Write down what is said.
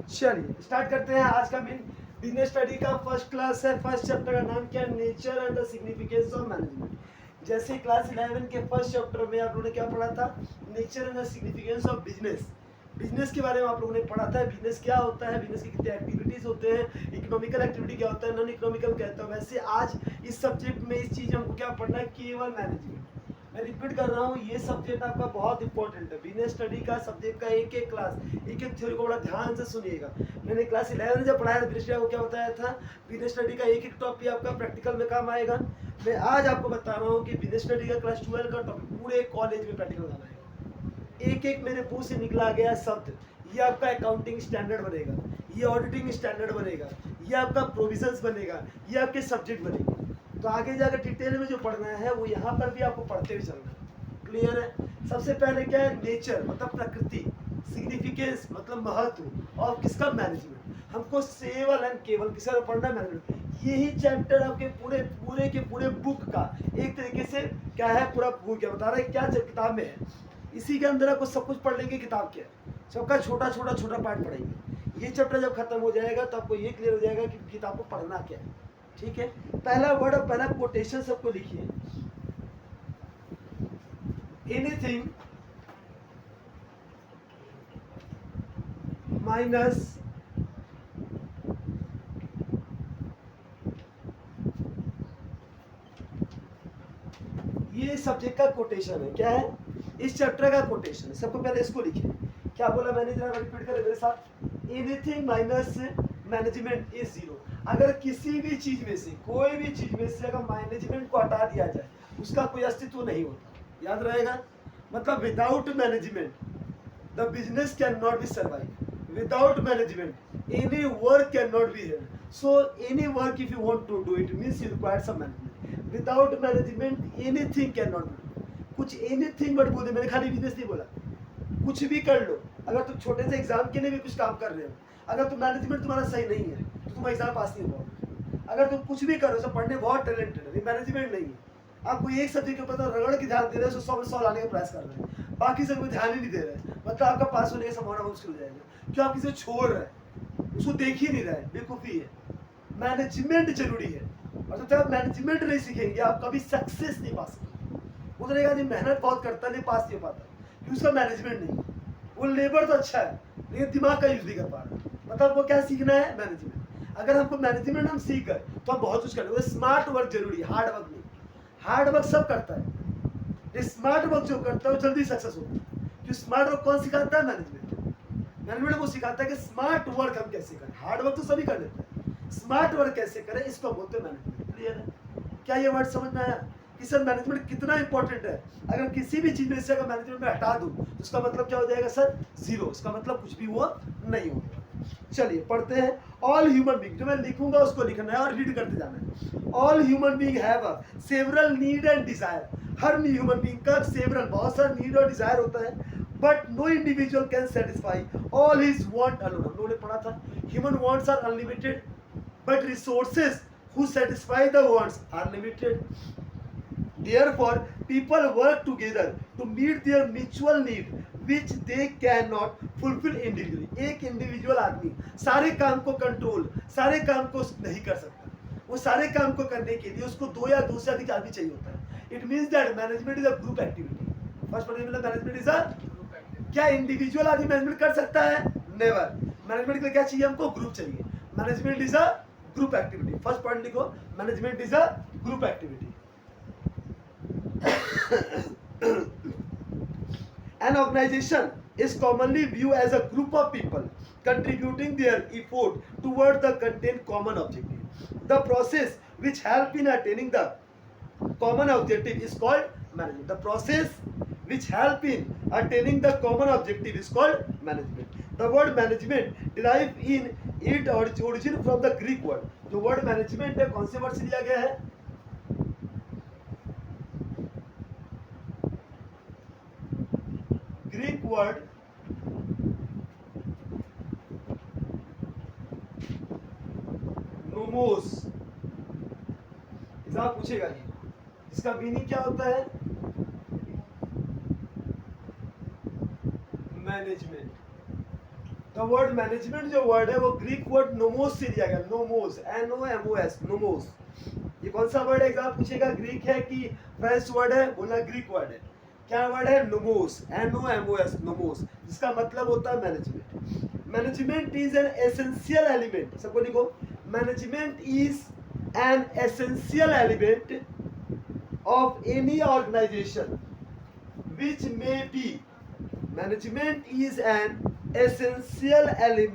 चलिए स्टार्ट करते हैं आज का मेन बिजनेस स्टडी का फर्स्ट क्लास है। फर्स्ट चैप्टर का नाम क्या है? Nature and the significance of management. जैसे क्लास 11 के फर्स्ट चैप्टर में आप लोगों ने क्या पढ़ा था? Nature and the significance of business. Business के बारे में आप लोगों ने पढ़ा था। बिजनेस क्या होता है, बिजनेस की कितने एक्टिविटीज होते हैं, इकोनॉमिकल एक्टिविटी क्या होता है, नॉन इकोनॉमिकल क्या होता है। वैसे आज इस सब्जेक्ट में इस चीज हमको क्या पढ़ना है? केवल मैनेजमेंट। मैं रिपीट कर रहा हूँ, ये सब्जेक्ट आपका बहुत इंपॉर्टेंट है। बिजनेस स्टडी का सब्जेक्ट का एक एक क्लास, एक एक थ्योरी को बड़ा ध्यान से सुनिएगा। मैंने क्लास 11 जब पढ़ाया था बिजनेस को क्या बताया था? बिजनेस स्टडी का एक एक टॉपिक आपका प्रैक्टिकल में काम आएगा। मैं आज आपको बता रहा हूँ कि बिजनेस स्टडी का क्लास 12 का टॉपिक पूरे कॉलेज में प्रैक्टिकल काम आएगा। एक एक मेरे मुंह से निकला गया शब्द, ये आपका अकाउंटिंग स्टैंडर्ड बनेगा, ये ऑडिटिंग स्टैंडर्ड बनेगा, ये आपका प्रोविजंस बनेगा, ये आपके सब्जेक्ट बनेगा। तो आगे जाकर डिटेल में जो पढ़ना है वो यहाँ पर भी आपको पढ़ते हुए चलना है। क्लियर है? सबसे पहले क्या है? नेचर मतलब प्रकृति, सिग्निफिकेंस मतलब महत्व, और किसका? मैनेजमेंट। हमको केवल एंड केवल किसका पढ़ना है? मैनेजमेंट। यही चैप्टर आपके पूरे पूरे के पूरे बुक का एक तरीके से क्या है, पूरा बुक क्या बता रहा है, क्या किताब में है, इसी के अंदर आपको सब कुछ पढ़ लेंगे। किताब क्या है, सबका छोटा छोटा छोटा पार्ट पढ़ेंगे। ये चैप्टर जब खत्म हो जाएगा तो आपको ये क्लियर हो जाएगा कि किताब को पढ़ना क्या है। ठीक है? पहला वर्ड और पहला कोटेशन सबको लिखिए। एनीथिंग माइनस ये सब्जेक्ट का कोटेशन है। क्या है? इस चैप्टर का कोटेशन है। सबको पहले इसको लिखिए। क्या बोला मैंने? जरा रिपीट करें मेरे साथ। Anything minus management is zero. अगर किसी भी चीज में से, कोई भी चीज में से अगर मैनेजमेंट को हटा दिया जाए उसका कोई अस्तित्व नहीं होता। याद रहेगा? मतलब without management the business can not be survive. Without management any work can not be held. So any work if you want to do it means you require some management. Without management anything can not be. कुछ anything मत बोले, मैंने खाली business नहीं बोला। कुछ भी कर लो। अगर तुम छोटे से एग्जाम के लिए भी कुछ काम कर रहे हो, अगर तुम मैनेजमेंट तुम्हारा सही नहीं है तो तुम एग्जाम पास नहीं हो पाओगे। अगर तुम कुछ भी करो, सब पढ़ने बहुत टैलेंटेड है, मैनेजमेंट नहीं है, आपको एक सब्जेक्ट के ऊपर तो रगड़ के ध्यान दे रहे हो, 100 लाने का प्रयास कर रहे हैं, बाकी सब में ध्यान ही नहीं दे रहे, मतलब आपका पास होने का संभावना बहुत मुश्किल हो जाएगा। क्यों? आप किसी को छोड़ रहे हैं, उसको देख ही नहीं रहे, बेवकूफ़ी है। मैनेजमेंट जरूरी है, और जब तक आप मैनेजमेंट नहीं सीखेंगे आप कभी सक्सेस नहीं पा सकते। उधर एक आदमी मेहनत बहुत करता नहीं, पास नहीं हो पाता क्योंकि उसका मैनेजमेंट नहीं है। वो लेबर तो अच्छा है लेकिन दिमाग का यूज नहीं कर पा रहा। मतलब वो क्या सीखना है? मैनेजमेंट। अगर हमको मैनेजमेंट हम सीख गए तो हम बहुत कुछ कर लेंगे। स्मार्ट वर्क जरूरी है, हार्ड वर्क नहीं। हार्ड वर्क सब करता है, स्मार्ट वर्क जो करता है वो जल्दी सक्सेस होता है। क्योंकि स्मार्ट वर्क कौन सिखाता है? मैनेजमेंट। मैनेजमेंट वो सिखाता है कि स्मार्ट वर्क हम कैसे करें। हार्ड वर्क तो सभी कर लेते हैं, स्मार्ट वर्क कैसे करें इसको बोलते हैं मैनेजमेंट। क्लियर है? क्या ये वर्ड समझ में आया कि सर मैनेजमेंट कितना इंपॉर्टेंट है? अगर किसी भी चीज में से अगर मैनेजमेंट में हटा दूं तो उसका मतलब क्या हो जाएगा सर? जीरो। इसका मतलब कुछ भी वो नहीं होगा। चलिए पढ़ते हैं। ऑल ह्यूमन बीइंग, जो मैं लिखूंगा उसको लिखना है और रीड करते जाना है। All human being have a several need and desire. हर ह्यूमन बीइंग का सेवरल बहुत सारा नीड और डिजायर होता है, but no individual can satisfy all his want alone. हम लोगों ने पढ़ा था human wants are unlimited but resources who satisfy the wants are limited. Therefore, people work together to meet their mutual need, which they cannot fulfill individually. एक individual आदमी सारे काम को कंट्रोल, सारे काम को नहीं कर सकता। वो सारे काम को करने के लिए उसको दो या दो से अधिक आदमी चाहिए होता है। It means that management is a group activity. First मतलब मैनेजमेंट इज अ, क्या इंडिविजुअल आदमी मैनेजमेंट कर सकता है? नेवर। मैनेजमेंट के लिए क्या चाहिए? हमको ग्रुप चाहिए। Management is a group activity. First point लिखो, management is a group activity. An organization is commonly viewed as a group of people contributing their effort toward the content common objective. The process which help in attaining the common objective is called management. The process which help in attaining the common objective is called management. The word management derive in it origin from the Greek word. जो word management है कौन से word से लिया गया है? Greek word nomos. Exam पूछेगा ये, इसका मीनिंग क्या होता है? मैनेजमेंट। द वर्ड मैनेजमेंट जो वर्ड है वो ग्रीक वर्ड नोमोस से लिया गया, नोमोस, NOMOS, नोमोस। ये कौन सा वर्ड है एग्जाम पूछेगा, ग्रीक है कि फ्रेंच वर्ड है, बोला ग्रीक वर्ड है। क्या वर्ड है, नोमोस, NOMOS, नोमोस, जिसका मतलब होता है management. Management is an essential element, सबको लिखो, management is an essential element of any organization which may be, management is an essential element